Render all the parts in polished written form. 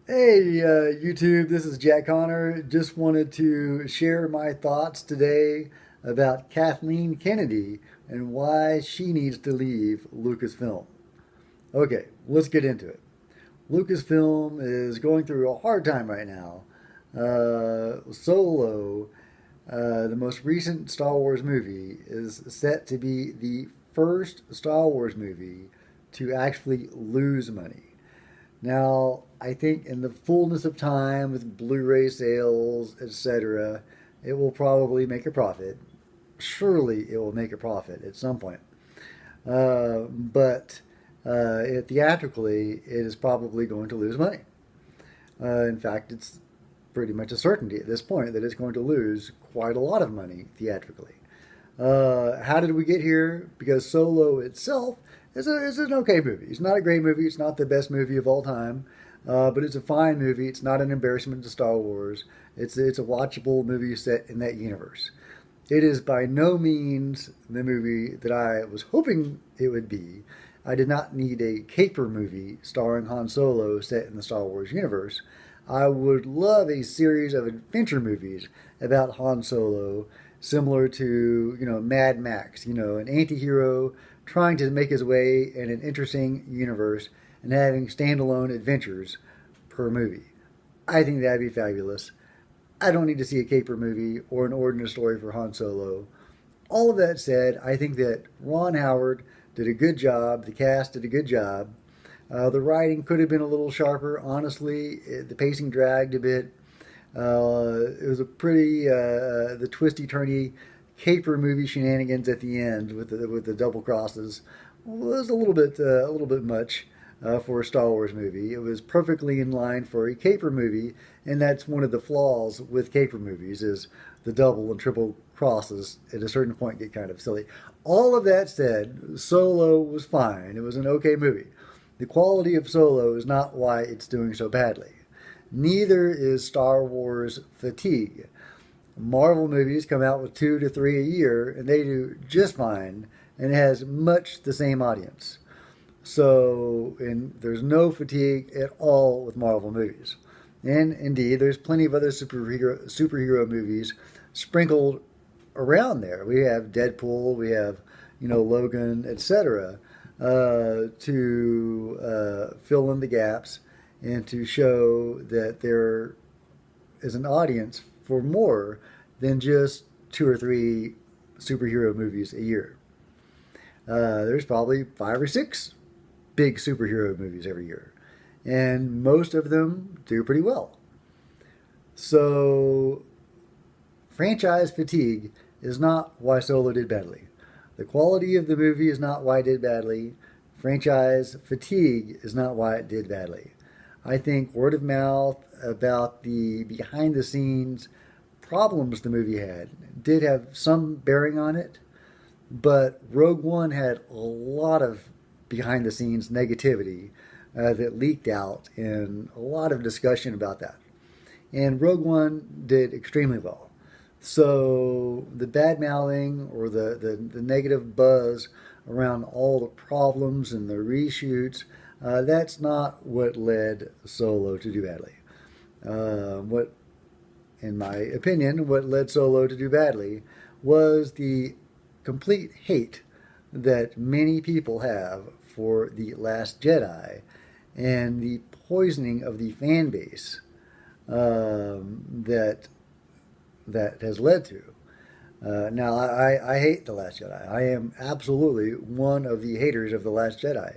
Hey, YouTube, this is Jack Connor. Just wanted to share my thoughts today about Kathleen Kennedy and why she needs to leave Lucasfilm. Okay, let's get into it. Lucasfilm is going through a hard time right now. Solo, the most recent Star Wars movie, is set to be the first Star Wars movie to actually lose money. Now, I think in the fullness of time with Blu-ray sales, etc., it will probably make a profit. Surely it will make a profit at some point. But theatrically, it is probably going to lose money. In fact, it's pretty much a certainty at this point that it's going to lose quite a lot of money theatrically. How did we get here? Because Solo itself is an okay movie. It's not a great movie. It's not the best movie of all time, but it's a fine movie. It's not an embarrassment to Star Wars. It's a watchable movie set in that universe. It is by no means the movie that I was hoping it would be. I did not need a caper movie starring Han Solo set in the Star Wars universe. I would love a series of adventure movies about Han Solo, similar to, Mad Max, an anti-hero trying to make his way in an interesting universe and having standalone adventures per movie. I think that'd be fabulous. I don't need to see a caper movie or an origin story for Han Solo. All of that said, I think that Ron Howard did a good job. The cast did a good job. The writing could have been a little sharper. Honestly, the pacing dragged a bit. It was a pretty the twisty turny caper movie shenanigans at the end with the double crosses was a little bit much for a Star Wars movie. It was perfectly in line for a caper movie, and that's one of the flaws with caper movies is the double and triple crosses at a certain point get kind of silly. All of that said, Solo was fine. It was an okay movie. The quality of Solo is not why it's doing so badly. Neither is Star Wars fatigue. Marvel movies come out with 2 to 3 a year, and they do just fine, and it has much the same audience. So, and there's no fatigue at all with Marvel movies. And indeed, there's plenty of other superhero movies sprinkled around there. We have Deadpool, we have, Logan, etc., to fill in the gaps and to show that there is an audience for more than just 2 or 3 superhero movies a year. There's probably 5 or 6 big superhero movies every year, and most of them do pretty well. So, franchise fatigue is not why Solo did badly. The quality of the movie is not why it did badly. Franchise fatigue is not why it did badly. I think word of mouth about the behind the scenes problems the movie had did have some bearing on it, but Rogue One had a lot of behind the scenes negativity that leaked out and a lot of discussion about that. And Rogue One did extremely well. So the bad mouthing or the negative buzz around all the problems and the reshoots, that's not what led Solo to do badly. What, in my opinion, what led Solo to do badly was the complete hate that many people have for The Last Jedi and the poisoning of the fan base that has led to. Now, I hate The Last Jedi. I am absolutely one of the haters of The Last Jedi.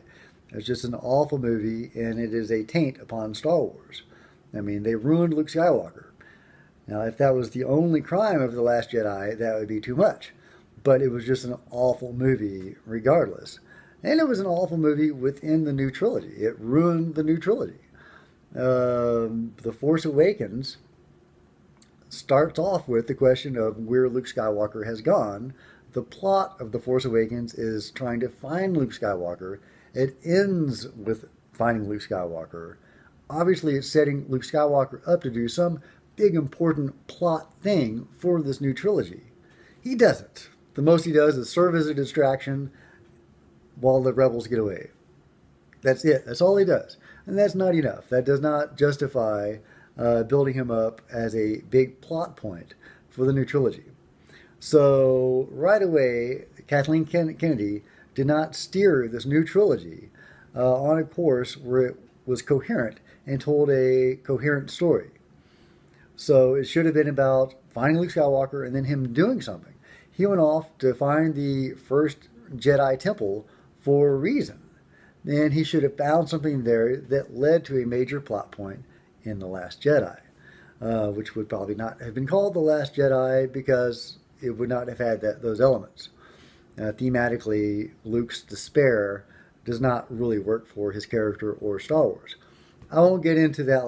It's just an awful movie, and it is a taint upon Star Wars. I mean, they ruined Luke Skywalker. Now, if that was the only crime of The Last Jedi, that would be too much. But it was just an awful movie regardless. And it was an awful movie within the new trilogy. It ruined the new trilogy. The Force Awakens starts off with the question of where Luke Skywalker has gone. The plot of The Force Awakens is trying to find Luke Skywalker. It ends with finding Luke Skywalker. Obviously, it's setting Luke Skywalker up to do some big important plot thing for this new trilogy. He doesn't. The most he does is serve as a distraction while the rebels get away. That's it. That's all he does. And that's not enough. That does not justify building him up as a big plot point for the new trilogy. So, right away, Kathleen Kennedy did not steer this new trilogy on a course where it was coherent and told a coherent story. So, it should have been about finding Luke Skywalker and then him doing something. He went off to find the first Jedi temple for a reason. And he should have found something there that led to a major plot point in The Last Jedi, which would probably not have been called The Last Jedi because it would not have had those elements. Thematically, Luke's despair does not really work for his character or Star Wars. I won't get into that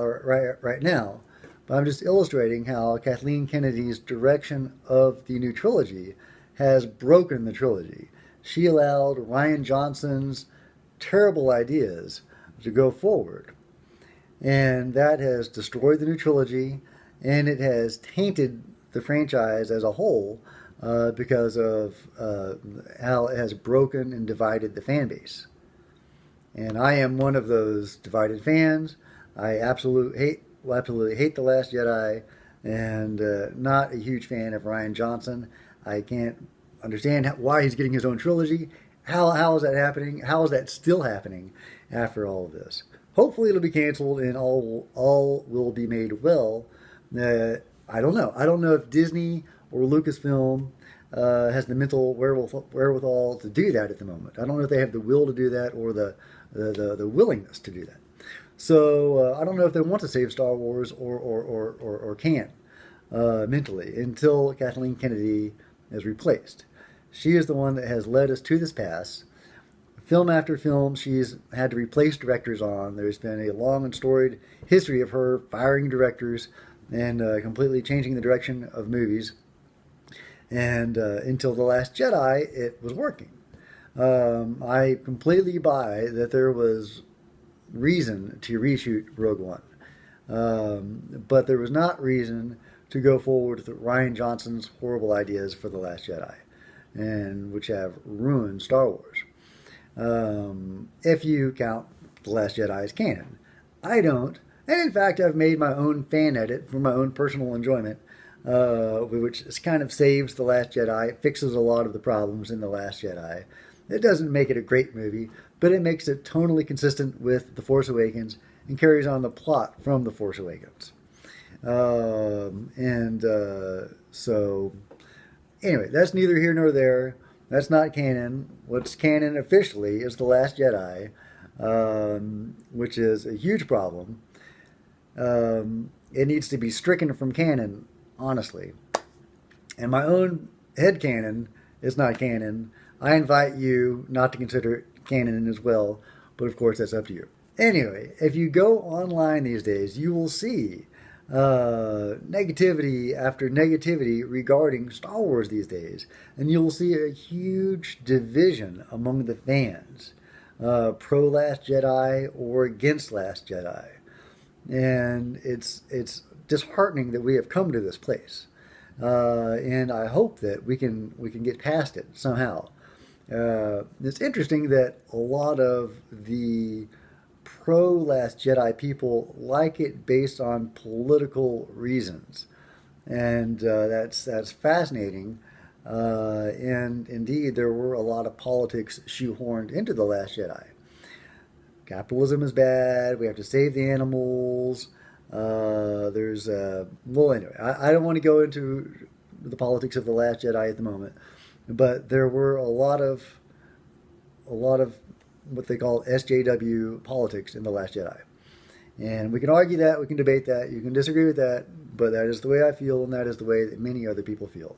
right now, but I'm just illustrating how Kathleen Kennedy's direction of the new trilogy has broken the trilogy. She allowed Rian Johnson's terrible ideas to go forward. And that has destroyed the new trilogy, and it has tainted the franchise as a whole because of how it has broken and divided the fan base. And I am one of those divided fans. I absolutely hate The Last Jedi, and not a huge fan of Rian Johnson. I can't understand why he's getting his own trilogy. How is that happening? How is that still happening after all of this? Hopefully it'll be canceled and all will be made well. I don't know. I don't know if Disney or Lucasfilm has the mental wherewithal to do that at the moment. I don't know if they have the will to do that or the willingness to do that. So I don't know if they want to save Star Wars or can mentally until Kathleen Kennedy is replaced. She is the one that has led us to this pass. Film after film, she's had to replace directors on. There's been a long and storied history of her firing directors and completely changing the direction of movies. And until The Last Jedi, it was working. I completely buy that there was reason to reshoot Rogue One. But there was not reason to go forward with Rian Johnson's horrible ideas for The Last Jedi, and which have ruined Star Wars. If you count The Last Jedi as canon. I don't. And in fact, I've made my own fan edit for my own personal enjoyment, which kind of saves The Last Jedi. It fixes a lot of the problems in The Last Jedi. It doesn't make it a great movie, but it makes it tonally consistent with The Force Awakens and carries on the plot from The Force Awakens. So, anyway, that's neither here nor there. That's not canon. What's canon officially is The Last Jedi, which is a huge problem. It needs to be stricken from canon, honestly. And my own headcanon is not canon. I invite you not to consider it canon as well, but of course that's up to you. Anyway, if you go online these days, you will see negativity after negativity regarding Star Wars these days. And you'll see a huge division among the fans, pro Last Jedi or against Last Jedi. And it's disheartening that we have come to this place. And I hope that we can get past it somehow. It's interesting that a lot of the pro-Last Jedi people like it based on political reasons. And that's fascinating. And indeed, there were a lot of politics shoehorned into The Last Jedi. Capitalism is bad. We have to save the animals. Well, anyway, I don't want to go into the politics of The Last Jedi at the moment, but there were a lot of what they call SJW politics in The Last Jedi. And we can argue that, we can debate that, you can disagree with that, but that is the way I feel, and that is the way that many other people feel.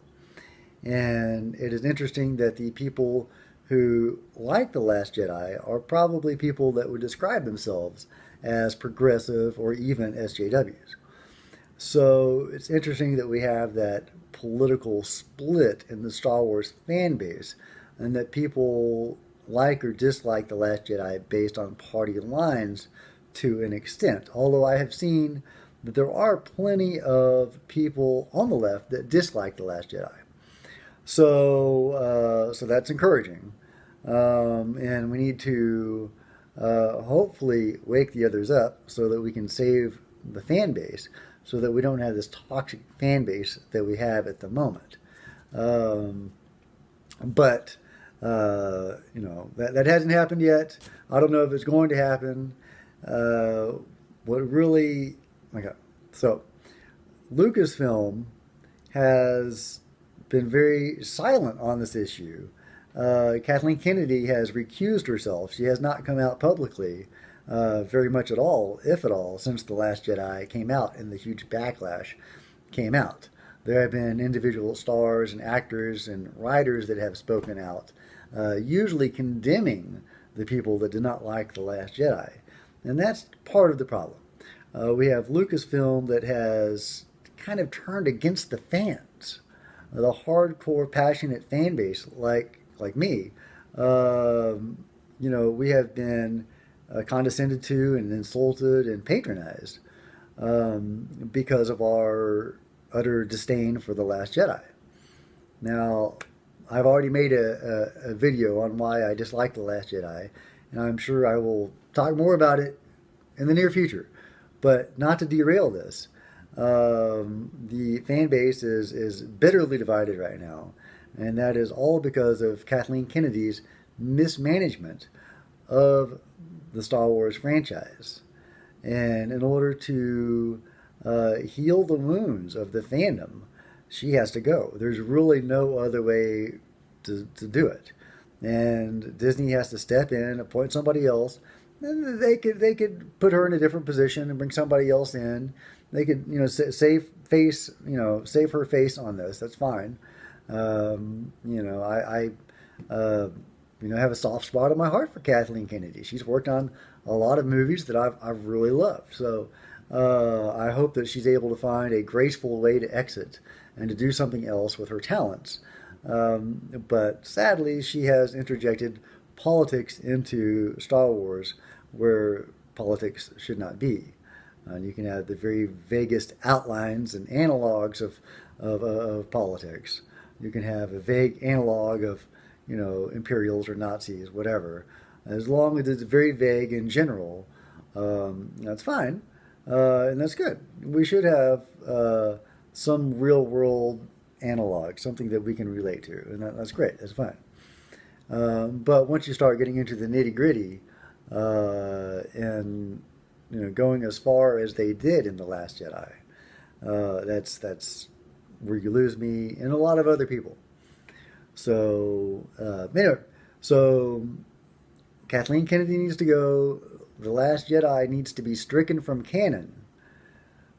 And it is interesting that the people who like The Last Jedi are probably people that would describe themselves as progressive or even SJWs. So it's interesting that we have that political split in the Star Wars fan base, and that people like or dislike The Last Jedi based on party lines to an extent. Although I have seen that there are plenty of people on the left that dislike The Last Jedi. So that's encouraging. And we need to hopefully wake the others up so that we can save the fan base, so that we don't have this toxic fan base that we have at the moment. Um, but that hasn't happened yet. I don't know if it's going to happen. What really, okay, so Lucasfilm has been very silent on this issue. Kathleen Kennedy has recused herself. She has not come out publicly very much at all, if at all, since The Last Jedi came out and the huge backlash came out. There have been individual stars and actors and writers that have spoken out, usually condemning the people that did not like The Last Jedi. And that's part of the problem. We have Lucasfilm that has kind of turned against the fans, the hardcore, passionate fan base like me. We have been condescended to and insulted and patronized because of our utter disdain for The Last Jedi. Now, I've already made a video on why I dislike The Last Jedi, and I'm sure I will talk more about it in the near future. But not to derail this, the fan base is bitterly divided right now, and that is all because of Kathleen Kennedy's mismanagement of the Star Wars franchise. And in order to heal the wounds of the fandom, she has to go. There's really no other way to do it. And Disney has to step in, appoint somebody else. And they could put her in a different position and bring somebody else in. They could save her face on this. That's fine. I have a soft spot in my heart for Kathleen Kennedy. She's worked on a lot of movies that I've really loved. So I hope that she's able to find a graceful way to exit and to do something else with her talents. But sadly, she has interjected politics into Star Wars where politics should not be. You can have the very vaguest outlines and analogs of politics. You can have a vague analog of, Imperials or Nazis, whatever. As long as it's very vague in general, that's fine, and that's good. We should have some real world analog, something that we can relate to, and that's great. That's fine. But once you start getting into the nitty gritty, and going as far as they did in The Last Jedi, that's where you lose me and a lot of other people. So anyway, so Kathleen Kennedy needs to go. The Last Jedi needs to be stricken from canon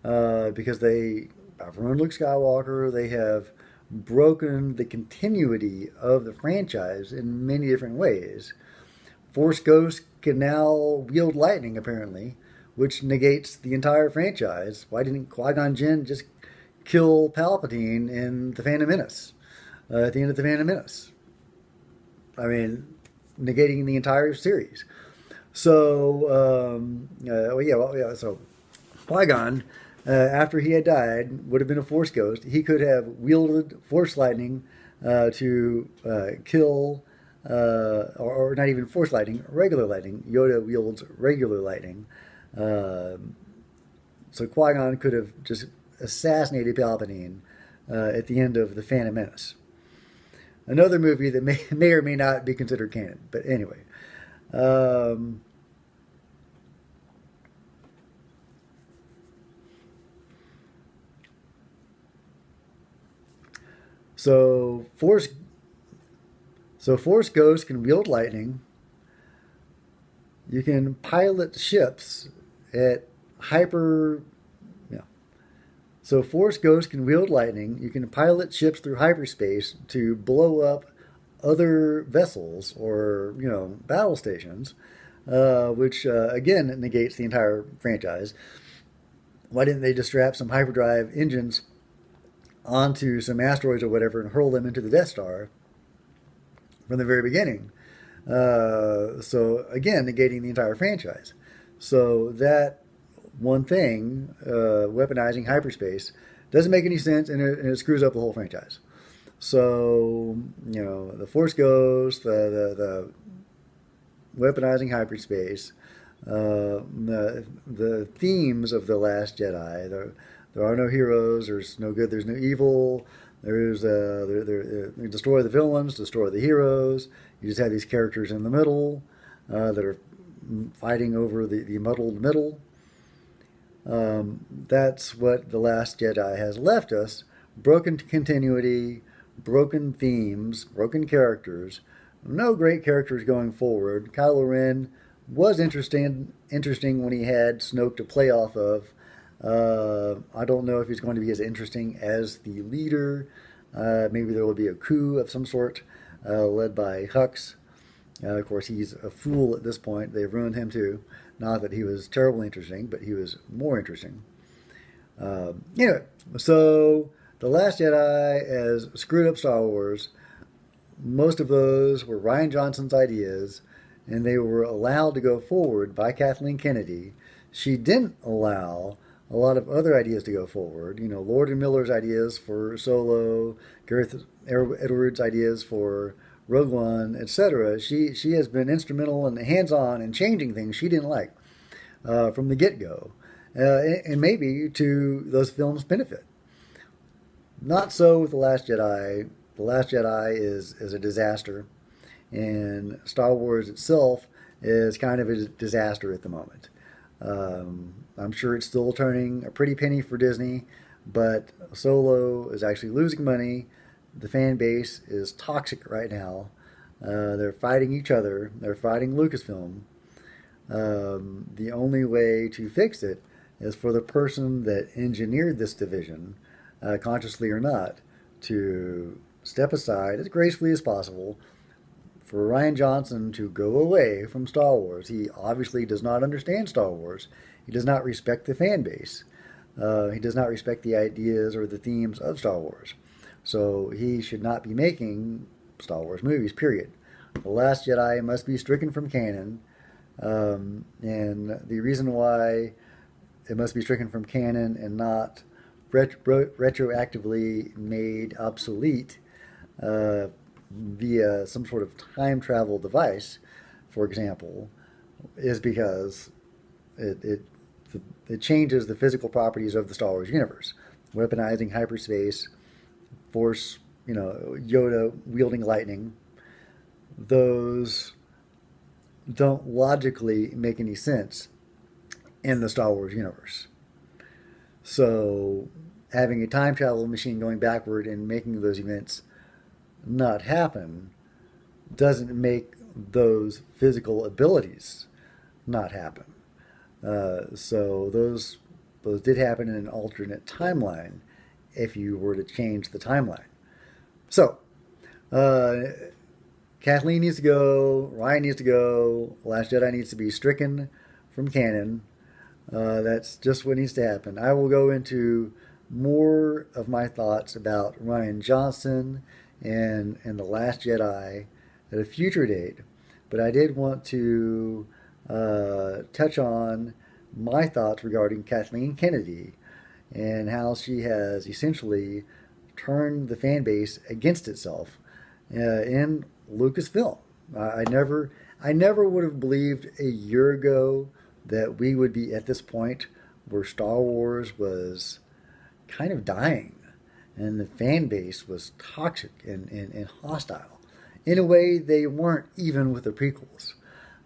because they have ruined Luke Skywalker. They have broken the continuity of the franchise in many different ways. Force Ghosts can now wield lightning, apparently, which negates the entire franchise. Why didn't Qui-Gon Jinn just kill Palpatine in The Phantom Menace? At the end of The Phantom Menace. I mean, negating the entire series. So, so Qui-Gon, after he had died, would have been a Force Ghost. He could have wielded Force lightning to kill, or not even Force lightning, regular lightning. Yoda wields regular lightning. So Qui-Gon could have just assassinated Palpatine at the end of The Phantom Menace. Another movie that may or may not be considered canon. But anyway. So Force Ghosts can wield lightning. You can pilot ships at hyper. So Force Ghosts can wield lightning. You can pilot ships through hyperspace to blow up other vessels or battle stations, which again negates the entire franchise. Why didn't they just strap some hyperdrive engines onto some asteroids or whatever and hurl them into the Death Star from the very beginning? So again, negating the entire franchise. So that one thing, weaponizing hyperspace, doesn't make any sense, and it screws up the whole franchise. So the Force Ghost, the weaponizing hyperspace, the themes of The Last Jedi. There are no heroes. There's no good. There's no evil. Destroy the villains, destroy the heroes. You just have these characters in the middle that are fighting over the muddled middle. That's what The Last Jedi has left us. Broken continuity, broken themes, broken characters. No great characters going forward. Kylo Ren was interesting when he had Snoke to play off of. I don't know if he's going to be as interesting as the leader. Maybe there will be a coup of some sort led by Hux. Of course, he's a fool at this point. They've ruined him too. Not that he was terribly interesting, but he was more interesting. Anyway, so The Last Jedi has screwed up Star Wars. Most of those were Rian Johnson's ideas, and they were allowed to go forward by Kathleen Kennedy. She didn't allow a lot of other ideas to go forward. Lord and Miller's ideas for Solo, Gareth Edwards' ideas for Rogue One, etc. She has been instrumental and hands-on in changing things she didn't like from the get-go, and maybe to those films' benefit. Not so with The Last Jedi. The Last Jedi is a disaster, and Star Wars itself is kind of a disaster at the moment. I'm sure it's still turning a pretty penny for Disney, but Solo is actually losing money. The fan base is toxic right now. They're fighting each other. They're fighting Lucasfilm. The only way to fix it is for the person that engineered this division, consciously or not, to step aside as gracefully as possible, for Rian Johnson to go away from Star Wars. He obviously does not understand Star Wars. He does not respect the fan base. He does not respect the ideas or the themes of Star Wars. So he should not be making Star Wars movies, period. The Last Jedi must be stricken from canon. And the reason why it must be stricken from canon and not retroactively made obsolete via some sort of time travel device, for example, is because it changes the physical properties of the Star Wars universe. Weaponizing hyperspace, Force, Yoda wielding lightning, those don't logically make any sense in the Star Wars universe. So having a time travel machine going backward and making those events not happen doesn't make those physical abilities not happen. So those did happen in an alternate timeline if you were to change the timeline. So Kathleen needs to go, Ryan needs to go, Last Jedi needs to be stricken from canon. That's just what needs to happen. I will go into more of my thoughts about Rian Johnson and The Last Jedi at a future date, but I did want to touch on my thoughts regarding Kathleen Kennedy and how she has essentially turned the fan base against itself in Lucasfilm. I never would have believed a year ago that we would be at this point where Star Wars was kind of dying and the fan base was toxic and hostile in a way they weren't even with the prequels.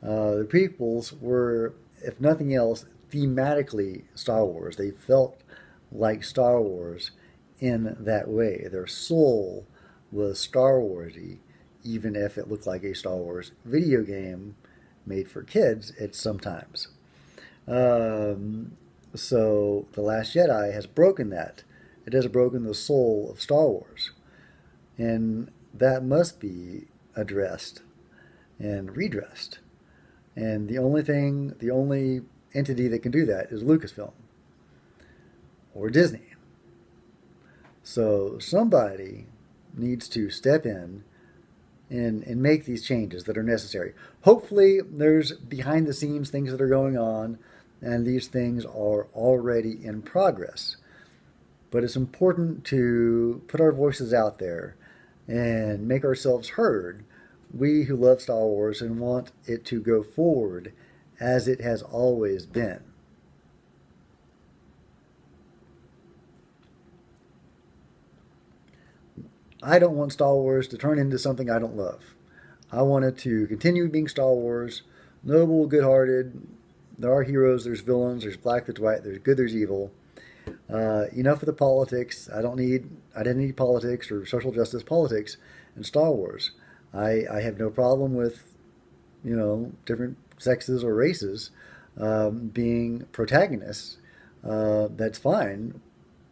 The prequels were, if nothing else, thematically Star Wars. They felt like Star Wars in that way. Their soul was Star Warsy, even if it looked like a Star Wars video game made for kids at sometimes. So The Last Jedi has broken that. It has broken the soul of Star Wars. And that must be addressed and redressed. And the only entity that can do that is Lucasfilm or Disney. So somebody needs to step in and make these changes that are necessary. Hopefully there's behind the scenes things that are going on, and these things are already in progress. But it's important to put our voices out there and make ourselves heard we who love Star Wars and want it to go forward as it has always been. I don't want Star Wars to turn into something I don't love. I want it to continue being Star Wars, noble, good-hearted. There are heroes, there's villains, there's black, there's white, there's good, there's evil. Enough of the politics. I don't need identity politics or social justice politics in Star Wars. I have no problem with, different sexes or races being protagonists. That's fine,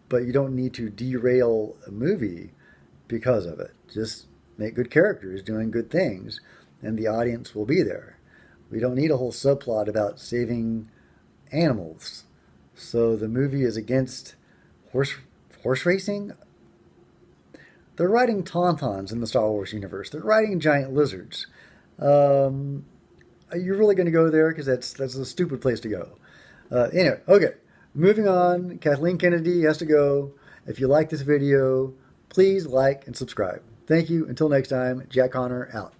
but you don't need to derail a movie because of it. Just make good characters doing good things, and the audience will be there. We don't need a whole subplot about saving animals. So the movie is against horse racing? They're riding tauntauns in the Star Wars universe. They're riding giant lizards. Are you really going to go there? Because that's a stupid place to go. Anyway, okay. Moving on. Kathleen Kennedy has to go. If you like this video, please like and subscribe. Thank you. Until next time, Jack Connor out.